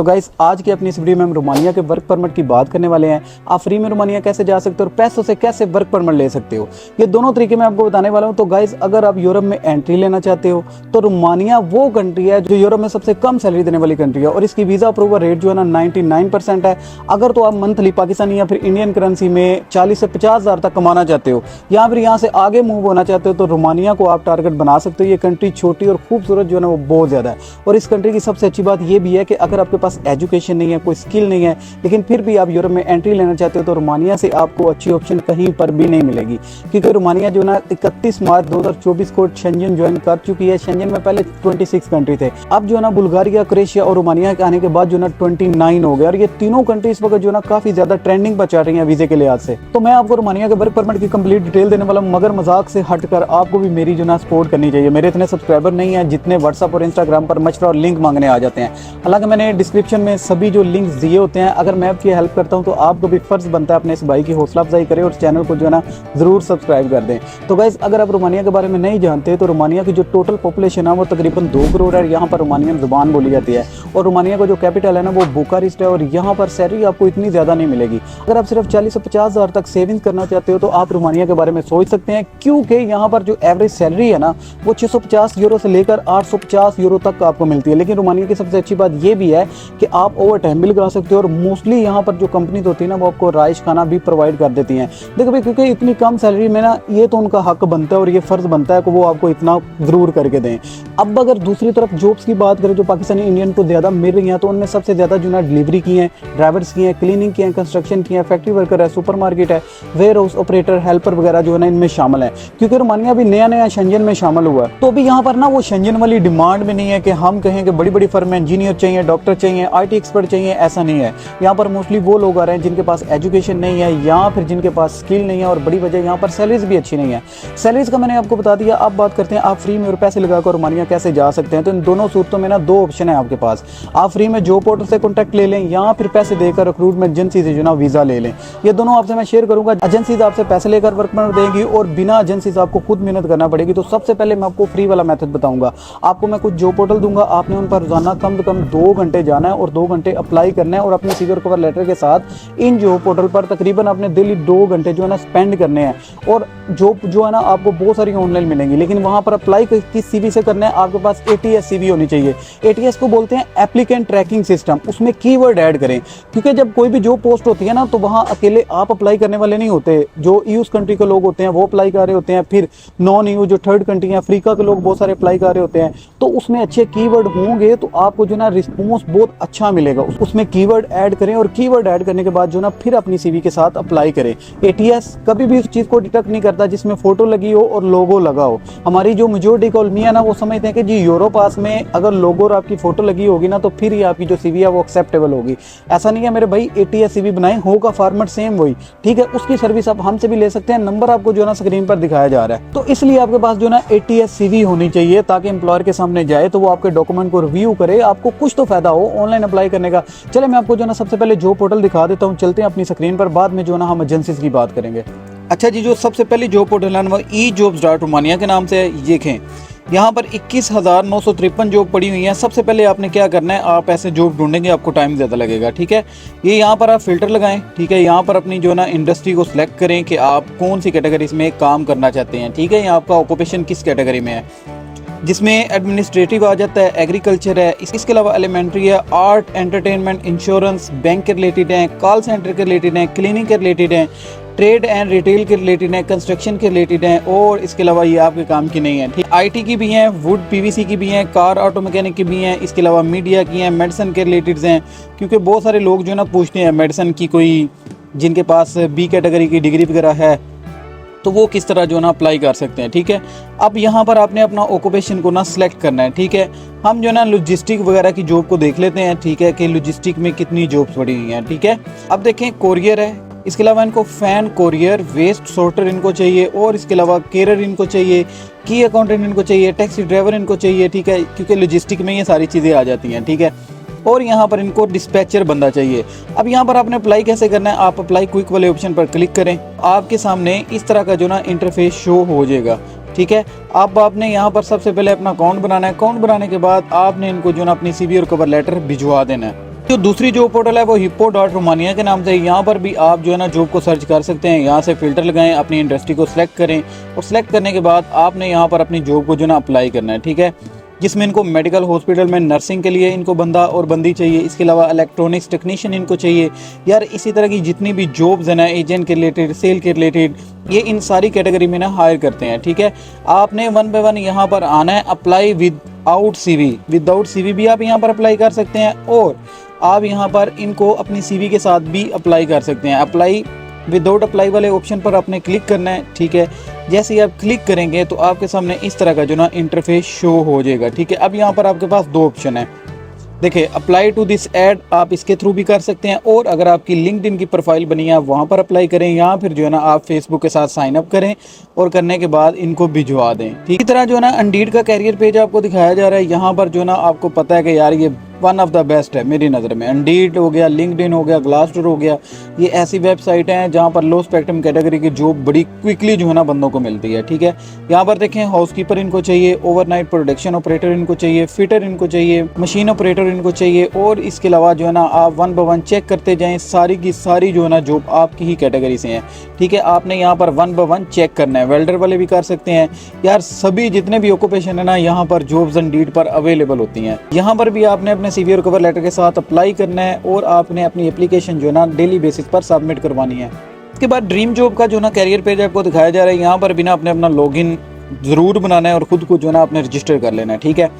So guys, आज की अपनी इस वीडियो में हम रोमानिया के वर्क परमिट की बात करने वाले हैं। आप फ्री में रोमानिया कैसे जा सकते हो और पैसों से कैसे वर्क परमिट ले सकते हो, ये दोनों तरीके मैं आपको बताने वाला हूं। तो गाइस, अगर आप यूरोप में एंट्री लेना चाहते हो तो रोमानिया वो कंट्री है जो यूरोप में सबसे कम सैलरी देने वाली कंट्री है और इसकी वीजा अप्रूवल रेट जो है ना 99% है। अगर तो आप मंथली पाकिस्तानी या फिर इंडियन करेंसी में 40 से 50 हज़ार तक कमाना चाहते हो या फिर यहाँ से आगे मूव होना चाहते हो तो रोमानिया को आप टारगेट बना सकते हो। ये कंट्री छोटी और खूबसूरत जो है ना वो बहुत ज़्यादा है और इस कंट्री की सबसे अच्छी बात ये भी है कि अगर आपके पास एजुकेशन नहीं है, कोई स्किल नहीं है, लेकिन फिर भी आप यूरोप में एंट्री लेना चाहते हो तो रोमानिया से आपको अच्छी ऑप्शन कहीं पर भी नहीं मिलेगी, क्योंकि रोमानिया जो ना 31 मार्च 2024 को शेंजन ज्वाइन कर चुकी है। शेंजन में पहले 26 कंट्री थे, अब जो ना बुल्गारिया, क्रोएशिया और रोमानिया के आने के बाद जो ना 29 हो गए और ये तीनों कंट्री इस वक्त जो ना काफी ज्यादा ट्रेंडिंग पर चल रही है वीजे के लिहाज से। तो मैं आपको रोमानिया के वर्क परमिट की कंप्लीट डिटेल देने वाला हूं, मगर मजाक से हटकर आपको भी मेरी जो ना सपोर्ट करनी चाहिए। मेरे इतने सब्सक्राइबर नहीं है जितने व्हाट्सएप और इंस्टाग्राम पर मशवरा और लिंक मांगने आ जाते हैं। हालांकि मैंने डिस्क्रिप्शन में सभी जो लिंक्स दिए होते हैं, अगर मैं आपकी हेल्प करता हूं तो आपको भी फर्ज बनता है अपने इस भाई की हौसला अफजाई करें और चैनल को जो है ना जरूर सब्सक्राइब कर दें। तो गाइस, अगर आप रोमानिया के बारे में नहीं जानते तो रोमानिया की जो टोटल पॉपुलेशन है वो तकरीबन 2 करोड़ है। यहाँ पर रोमानियन जुबान बोली जाती है और रोमानिया का जो कैपिटल है ना वो बुकारेस्ट है और यहाँ पर सैलरी आपको इतनी ज्यादा नहीं मिलेगी। अगर आप सिर्फ 40 से 50 हज़ार तक सेविंग करना चाहते हो तो आप रोमानिया के बारे में सोच सकते हैं, क्योंकि यहाँ पर जो एवरेज सैलरी है ना वो 650 यूरो से लेकर 850 यूरो तक आपको मिलती है। लेकिन रोमानिया की सबसे अच्छी बात ये भी है कि आप ओवर टाइम भी लगा सकते हो और मोस्टली यहाँ पर जो कंपनीज होती है ना वो आपको राइश खाना भी प्रोवाइड कर देती हैं। देखो भाई, क्योंकि इतनी कम सैलरी में ना ये तो उनका हक बनता है और ये फर्ज बनता है कि वो आपको इतना जरूर करके दें। अब अगर दूसरी तरफ जॉब्स की बात करें जो पाकिस्तानी इंडियन को ज्यादा मिल रही हैं तो उनमें सबसे ज्यादा जो ना डिलीवरी की है, ड्राइवर्स की है, क्लीनिंग की है, कंस्ट्रक्शन की है, फैक्ट्री वर्कर है, सुपरमार्केट है, वेयर हाउस ऑपरेटर, हेल्पर वगैरह जो है ना इनमें शामिल है। क्योंकि रोमानिया भी नया शेंजन में शामिल हुआ है तो अभी यहाँ पर ना वो शेंजन वाली डिमांड भी नहीं है कि हम कहें कि बड़ी बड़ी फर्म में इंजीनियर चाहिए, डॉक्टर चाहिए, IT एक्सपर्ट चाहिए, ऐसा नहीं है। यहाँ पर मोस्टली वो लोग आ रहे हैं जिनके पास एजुकेशन नहीं है या फिर जिनके पास स्किल नहीं है और बड़ी वजह यहाँ पर सैलरीज भी अच्छी नहीं है। सैलरीज का मैंने आपको बता दिया। अब बात करते हैं आप फ्री में और पैसे लगाकर रोमानिया कैसे जा सकते हैं। तो इन दोनों सूरतों में ना 2 ऑप्शन है आपके पास। आप फ्री में जॉब पोर्टल से कॉन्टैक्ट ले लें या फिर पैसे देकर रिक्रूटमेंट एजेंसी से जो ना वीजा ले लें। ये दोनों आपसे मैं शेयर करूंगा। एजेंसीज आपसे पैसे लेकर वर्क परमिट देंगी और बिना एजेंसी से आपको खुद मेहनत करना पड़ेगी। तो सबसे पहले मैं आपको फ्री वाला मेथड बताऊंगा। आपको मैं कुछ जॉब पोर्टल दूंगा, आपने उन पर रोजाना कम से कम 2 घंटे जाना है और 2 घंटे अप्लाई करना है और अपने सीवी और कवर लेटर के साथ इन जॉब पोर्टल पर तकरीबन अपने डेली 2 घंटे जो है ना स्पेंड करने हैं। और जॉब जो है ना आपको बहुत सारी ऑनलाइन मिलेंगी, लेकिन वहां पर अप्लाई किस सीवी से करना है, आपके पास ATS सीवी होनी चाहिए। ATS को बोलते हैं एप्लीकेंट ट्रैकिंग सिस्टम। उसमें कीवर्ड ऐड करें, क्योंकि जब कोई भी जॉब पोस्ट होती है ना तो वहां अकेले आप अप्लाई करने वाले नहीं होते। जो यूज कंट्री के लोग होते हैं वो अप्लाई कर रहे होते हैं, फिर नॉन EU जो थर्ड कंट्री है, अफ्रीका के लोग बहुत सारे अप्लाई कर रहे होते हैं। तो उसमें अच्छे कीवर्ड होंगे तो आपको जो ना रिस्पॉन्स बहुत अच्छा मिलेगा। उसमें कीवर्ड ऐड करें और कीवर्ड ऐड करने के बाद जो ना फिर अपनी सीवी के साथ अप्लाई करें। ATS कभी भी उस चीज को डिटेक्ट नहीं करता जिसमें फोटो लगी हो और लोगो लगा हो। हमारी जो मेजॉरिटी कॉलमी है ना वो समझते हैं कि जी यूरोप पास में अगर लोगो और आपकी फोटो लगी होगी ना तो फिर ही आपकी जो सीवी है वो एक्सेप्टेबल होगी। ऐसा नहीं है मेरे भाई, ATS सीवी बनाए होगा फॉर्मेट सेम वही, ठीक है। उसकी सर्विस आप हमसे भी ले सकते हैं। नंबर आपको जो ना स्क्रीन पर दिखाया जा रहा है। तो इसलिए आपके पास जो ना ATS सीवी होनी चाहिए ताकि एम्प्लॉयर के सामने जाए तो वो आपके डॉक्यूमेंट को रिव्यू करे, आपको कुछ तो फायदा हो ऑनलाइन अप्लाई करने का। चले मैं आपको जो ना सबसे पहले जॉब पोर्टल दिखा देता हूँ, चलते हैं अपनी स्क्रीन पर, बाद में जो ना हम एजेंसीज की बात करेंगे। अच्छा जी, जो सबसे पहली जॉब पोर्टल है वो ejobs.romania के नाम से है। ये देखें, यहाँ पर 21,953 जॉब पड़ी हुई है। सबसे पहले आपने क्या करना है, आप ऐसे जॉब ढूंढेंगे, आपको टाइम ज़्यादा लगेगा, ठीक है। ये यहाँ पर आप फिल्टर लगाएं, ठीक है। यहाँ पर अपनी जो ना इंडस्ट्री को सिलेक्ट करें कि आप कौन सी कैटेगरी में काम करना चाहते हैं, ठीक है। यहाँ आपका ऑक्यूपेशन किस कैटेगरी में है, जिसमें एडमिनिस्ट्रेटिव आ जाता है, एग्रीकल्चर है, इसके अलावा एलिमेंट्री है, आर्ट, एंटरटेनमेंट, इंश्योरेंस, बैंक के रिलेटेड हैं, कॉल सेंटर के रिलेटेड हैं, क्लीनिंग के रिलेटेड हैं, ट्रेड एंड रिटेल के रिलेटेड हैं, कंस्ट्रक्शन के रिलेटेड हैं और इसके अलावा ये आपके काम की नहीं है, ठीक। IT की भी हैं, वुड PVC की भी हैं, कार ऑटो मैकेनिक की भी हैं, इसके अलावा मीडिया की हैं, मेडिसिन के रिलेटेड हैं। क्योंकि बहुत सारे लोग जो ना पूछते हैं मेडिसिन की, कोई जिनके पास B कैटेगरी की डिग्री वगैरह है तो वो किस तरह जो ना अप्लाई कर सकते हैं, ठीक है। अब यहाँ पर आपने अपना ऑक्यूपेशन को ना सिलेक्ट करना है, ठीक है। हम जो ना लॉजिस्टिक वगैरह की जॉब को देख लेते हैं, ठीक है, कि लॉजिस्टिक में कितनी जॉब्स पड़ी हुई हैं, ठीक है। अब देखें, कोरियर है, इसके अलावा इनको फैन कोरियर, वेस्ट सॉर्टर इनको चाहिए और इसके अलावा केरर इनको चाहिए, की अकाउंटेंट इनको चाहिए, टैक्सी ड्राइवर इनको चाहिए, ठीक है, क्योंकि लॉजिस्टिक में ये सारी चीज़ें आ जाती हैं, ठीक है। और यहाँ पर इनको डिस्पैचर बंदा चाहिए। अब यहाँ पर आपने अप्लाई कैसे करना है, आप अप्लाई क्विक वाले ऑप्शन पर क्लिक करें, आपके सामने इस तरह का जो ना इंटरफेस शो हो जाएगा, ठीक है। अब आपने यहाँ पर सबसे पहले अपना अकाउंट बनाना है। अकाउंट बनाने के बाद आपने इनको जो ना अपनी CV और कवर लेटर भिजवा देना है, जो दूसरी जॉब पोर्टल है वो हिप्पो.रोमानिया के नाम से। यहाँ पर भी आप जो है ना जॉब को सर्च कर सकते हैं। यहाँ से फिल्टर लगाएं, अपनी इंडस्ट्री को सिलेक्ट करें और सिलेक्ट करने के बाद आपने यहाँ पर अपनी जॉब को जो ना अप्लाई करना है, ठीक है। जिसमें इनको मेडिकल हॉस्पिटल में नर्सिंग के लिए इनको बंदा और बंदी चाहिए। इसके अलावा इलेक्ट्रॉनिक्स टेक्नीशियन इनको चाहिए यार। इसी तरह की जितनी भी जॉब्स हैं ना, एजेंट के रिलेटेड, सेल के रिलेटेड, ये इन सारी कैटेगरी में ना हायर करते हैं, ठीक है। आपने 1 बाय 1 यहाँ पर आना है। Apply without CV, without CV भी आप यहाँ पर अप्लाई कर सकते हैं और आप यहाँ पर इनको अपनी CV के साथ भी अप्लाई कर सकते हैं। अप्लाई विदाउट अप्लाई वाले ऑप्शन पर आपने क्लिक करना है, ठीक है। जैसे ही आप क्लिक करेंगे तो आपके सामने इस तरह का जो ना इंटरफेस शो हो जाएगा, ठीक है। अब यहाँ पर आपके पास 2 ऑप्शन है। देखिए, अप्लाई टू दिस ऐड आप इसके थ्रू भी कर सकते हैं और अगर आपकी लिंक्डइन की प्रोफाइल बनी है वहाँ पर अप्लाई करें, या फिर जो है ना आप फेसबुक के साथ साइन अप करें और करने के बाद इनको भिजवा दें, ठीक। इसी तरह जो है ना इंडीड का कैरियर पेज आपको दिखाया जा रहा है। यहाँ पर जो ना आपको पता है कि यार ये वन ऑफ द बेस्ट है मेरी नज़र में। इंडीड हो गया, लिंक्डइन हो गया, ग्लासडोर हो गया, ये ऐसी वेबसाइट हैं जहाँ पर लो स्पेक्ट्रम कैटेगरी की जॉब बड़ी क्विकली जो है ना बंदों को मिलती है, ठीक है। यहाँ पर देखें, हाउसकीपर इनको चाहिए, ओवरनाइट प्रोडक्शन ऑपरेटर इनको चाहिए, फिटर इनको चाहिए, मशीन ऑपरेटर इनको चाहिए और इसके अलावा जो है ना आप 1 बाय 1 चेक करते जाएँ, सारी की सारी जो है ना जॉब आपकी ही कैटेगरी से हैं, ठीक है। आपने यहाँ पर 1 बाय 1 चेक करना है। वेल्डर वाले भी कर सकते हैं यार। सभी जितने भी ऑक्यूपेशन है ना यहाँ पर जॉब्स इंडीड पर अवेलेबल होती हैं। यहाँ पर भी आपने अपने CV और कवर लेटर के साथ अप्लाई करना है और आपने अपनी एप्लीकेशन जो है ना डेली बेसिस पर सबमिट करवानी है। इसके बाद ड्रीम जॉब का जो ना कैरियर पेज आपको दिखाया जा रहा है। यहाँ पर भी ना आपने अपना लॉगिन ज़रूर बनाना है और ख़ुद को जो ना आपने रजिस्टर कर लेना है, ठीक है।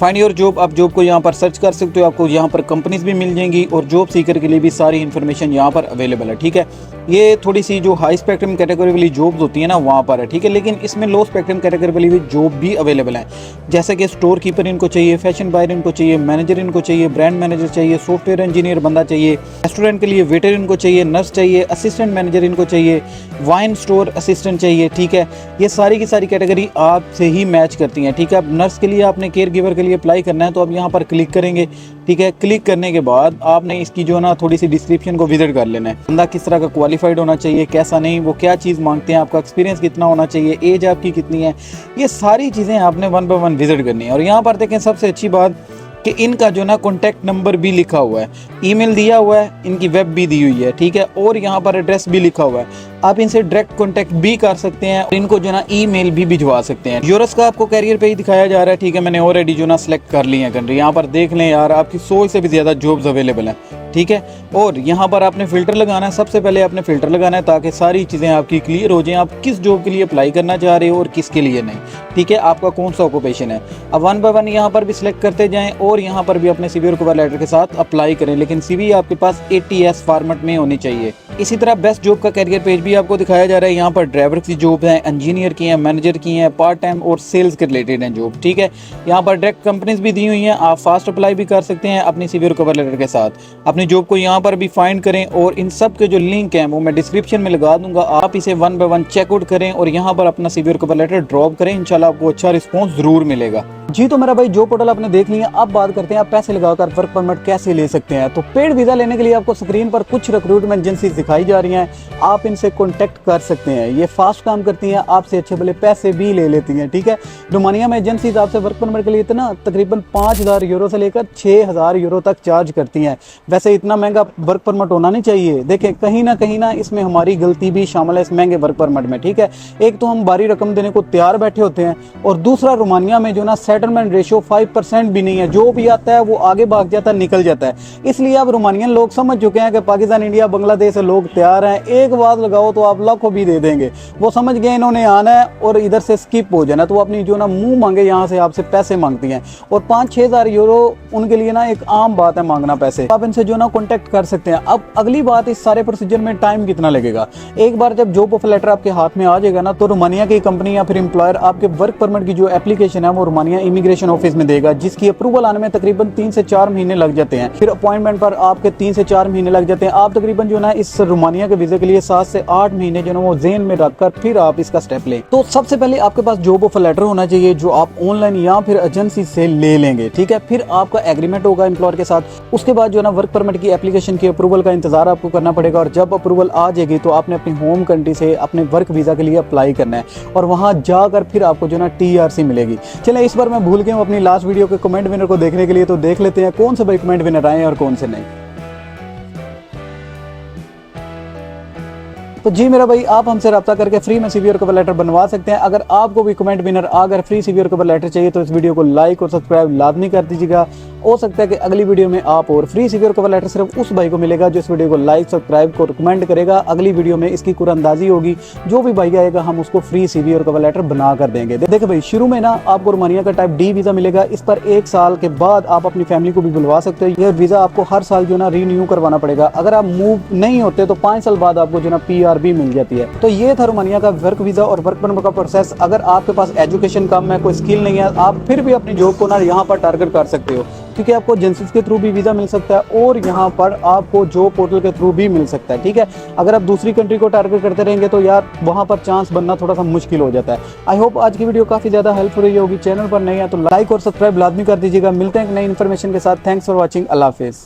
फाइंड योर जॉब, आप जॉब को यहाँ पर सर्च कर सकते हो। आपको यहाँ पर कंपनीज भी मिल जाएंगी और जॉब सीकर के लिए भी सारी इन्फॉर्मेशन यहाँ पर अवेलेबल है, ठीक है। ये थोड़ी सी जो हाई स्पेक्ट्रम कैटेगरी वाली जॉब्स होती है ना वहाँ पर है, ठीक है। लेकिन इसमें लो स्पेक्ट्रम कैटेगरी वाली भी जॉब भी अवेलेबल है, जैसे कि स्टोर कीपर इनको चाहिए, फैशन बायर इनको चाहिए, मैनेजर इनको चाहिए, ब्रांड मैनेजर चाहिए, सॉफ्टवेयर इंजीनियर बंदा चाहिए, रेस्टोरेंट के लिए वेटर इनको चाहिए, नर्स चाहिए, असिस्टेंट मैनेजर इनको चाहिए, वाइन स्टोर असिस्टेंट चाहिए, ठीक है। ये सारी की सारी कैटेगरी आपसे ही मैच करती हैं, ठीक है। अब नर्स के लिए आपने केयर गिवर के लिए अप्लाई करना है तो अब यहाँ पर क्लिक करेंगे, ठीक है। क्लिक करने के बाद आपने इसकी जो ना थोड़ी सी डिस्क्रिप्शन को विजिट कर लेना है। बंदा किस तरह का क्वालिफाइड होना चाहिए, कैसा नहीं, वो क्या चीज़ मांगते हैं, आपका एक्सपीरियंस कितना होना चाहिए, एज आपकी कितनी है, ये सारी चीज़ें आपने 1 बाय 1 विजिट करनी है। और यहाँ पर देखें, सबसे अच्छी बात कि इनका जो ना कॉन्टैक्ट नंबर भी लिखा हुआ है, ईमेल दिया हुआ है, इनकी वेब भी दी हुई है, ठीक है। और यहाँ पर एड्रेस भी लिखा हुआ है, आप इनसे डायरेक्ट कॉन्टैक्ट भी कर सकते हैं और इनको जो ना ईमेल भी भिजवा सकते हैं। यूरोस का आपको कैरियर पेज दिखाया जा रहा है, ठीक है। मैंने ऑलरेडी जो ना सिलेक्ट कर ली है कंट्री। यहाँ पर देख लें यार, आपकी 100 से भी ज़्यादा जॉब्स अवेलेबल हैं, ठीक है। और यहाँ पर आपने फ़िल्टर लगाना है। सबसे पहले आपने फ़िल्टर लगाना है ताकि सारी चीज़ें आपकी क्लियर हो जाएं, आप किस जॉब के लिए अप्लाई करना चाह रहे हो और किसके लिए नहीं, ठीक है। आपका कौन सा ऑक्यूपेशन है। अब 1 बाय 1 यहाँ पर भी सिलेक्ट करते जाएँ और यहाँ पर भी अपने CV और कवर लेटर के साथ अप्लाई करें, लेकिन CV आपके पास ATS फॉर्मेट में होनी चाहिए। इसी तरह बेस्ट जॉब का कैरियर पेज भी आपको दिखाया जा रहा है। यहाँ पर ड्राइवर की जॉब है, इंजीनियर की हैं, मैनेजर की हैं, पार्ट टाइम और सेल्स के रिलेटेड हैं जॉब, ठीक है। यहाँ पर डायरेक्ट कंपनीज भी दी हुई हैं, आप फास्ट अप्लाई भी कर सकते हैं अपनी CV और कवर लेटर के साथ। अपनी जॉब को यहाँ पर भी फाइंड करें और इन सब के जो लिंक हैं वो मैं डिस्क्रिप्शन में लगा दूंगा। आप इसे 1 बाय 1 चेकआउट करें और यहाँ पर अपना CV और कवर लेटर ड्रॉप करें, इंशाल्लाह आपको अच्छा रिस्पॉन्स जरूर मिलेगा। जी, तो मेरा भाई जॉब पोर्टल आपने देख लिया। अब बात करते हैं आप पैसे लगाकर वर्क परमिट कैसे ले सकते हैं। तो पेड वीज़ा लेने के लिए आपको स्क्रीन पर कुछ रिक्रूटमेंट एजेंसीज दिखाई जा रही हैं, आप इनसे कॉन्टैक्ट कर सकते हैं। ये फास्ट काम करती हैं, आपसे अच्छे भले पैसे भी ले लेती हैं, ठीक है। रोमानिया में एजेंसीज आपसे वर्क परमिट के लिए इतना तकरीबन 5,000 यूरो से लेकर 6,000 यूरो तक चार्ज करती हैं। वैसे इतना महंगा वर्क परमिट होना नहीं चाहिए। देखें, कहीं ना इसमें हमारी गलती भी शामिल है इस महंगे वर्क परमिट में, ठीक है। एक तो हम भारी रकम देने को तैयार बैठे होते हैं और दूसरा रोमानिया में जो ना सेटलमेंट रेशियो 5% भी नहीं है। जो भी आता है वो आगे भाग जाता है, निकल जाता है। इसलिए अब रोमानियन लोग समझ चुके हैं कि पाकिस्तान, इंडिया, बांग्लादेश से लोग तैयार हैं, एक बात लगाओ तो आप लाखों भी दे देंगे। वो समझ गए इन्होंने आना है और इधर से स्किप हो जाना, तो वो अपनी जो ना मुंह मांगे यहाँ से आपसे पैसे मांगती हैं और 5-6 हज़ार यूरो उनके लिए ना एक आम बात है मांगना पैसे। आप इनसे जो ना कॉन्टैक्ट कर सकते हैं। अब अगली बात, इस सारे प्रोसीजर में टाइम कितना लगेगा। एक बार जब जॉब ऑफर लेटर आपके हाथ में आ जाएगा ना, तो रोमानिया की कंपनी या फिर एम्प्लॉयर आपके वर्क परमिट की जो एप्लीकेशन है वो रोमानिया इमिग्रेशन ऑफिस में देगा, जिसकी अप्रूवल आने में तकरीबन 3 से 4 महीने लग जाते हैं। फिर अपॉइंटमेंट पर आपके 3 से 4 महीने लग जाते हैं। आप तकरीबन जो ना इस रोमानिया के वीजे के लिए 7 से 8 महीने जो ना वो जेन में रखकर फिर आप इसका स्टेप लें। तो सबसे पहले आपके पास जॉब ऑफर लेटर होना चाहिए जो आप ऑनलाइन या फिर एजेंसी से ले लेंगे, ठीक है। फिर आपका एग्रीमेंट होगा एम्प्लॉयर के साथ। उसके बाद जो ना वर्क परमिट की एप्लीकेशन की अप्रूवल का इंतजार आपको करना पड़ेगा और जब अप्रूवल आ जाएगी तो आपने अपनी होम कंट्री से अपने वर्क वीजा के लिए अप्लाई करना है और वहां जाकर फिर आपको जो ना TRC मिलेगी। चले, इस बार मैं भूल गया हूँ अपनी लास्ट वीडियो के कमेंट विनर को देखने के लिए, तो देख लेते हैं कौन से भाई कमेंट विनर आए और कौन से नहीं। तो जी मेरा भाई, आप हमसे रब्ता करके फ्री में सीवीआर कवर लेटर बनवा सकते हैं। अगर आपको भी कमेंट विनर अगर फ्री सीवीआर कवर लेटर चाहिए तो इस वीडियो को लाइक और सब्सक्राइब लाजमी कर दीजिएगा। हो सकता है कि अगली वीडियो में आप और फ्री सीवीआर कवर लेटर सिर्फ उस भाई को मिलेगा जो इस वीडियो को लाइक सब्सक्राइब को रिकमेंड करेगा। अगली वीडियो में इसकी कुरानंदाजी होगी, जो भी भाई आएगा हम उसको फ्री सीवीआर कवर लेटर बना कर देंगे। देखो भाई, शुरू में ना आपको रोमानिया का टाइप डी वीजा मिलेगा। इस पर 1 साल के बाद आप अपनी फैमिली को भी बुलवा सकते हो। यह वीजा आपको हर साल जो ना रीन्यू करवाना पड़ेगा। अगर आप मूव नहीं होते तो 5 साल बाद आपको जो ना PR भी मिल जाती है। तो ये था रोमानिया का वर्क वीजा और वर्क परमिट का प्रोसेस। अगर आपके पास एजुकेशन कम है, कोई स्किल नहीं है, आप फिर भी अपनी जॉब को ना यहाँ पर टारगेट कर सकते हो, क्योंकि आपको एजेंसीज के थ्रू भी वीजा मिल सकता है और यहाँ पर आपको जॉब पोर्टल के थ्रू भी मिल सकता है। ठीक है, अगर आप दूसरी कंट्री को टारगेट करते रहेंगे तो यार वहाँ पर चांस बनना थोड़ा सा मुश्किल हो जाता है। आई होप आज की वीडियो काफी ज्यादा हेल्पफुल रही होगी। चैनल पर नए हैं तो लाइक और सब्सक्राइब लाजमी कर दीजिएगा। मिलते हैं एक नई इन्फॉर्मेशन के साथ। Thanks for watching. Allah Hafiz.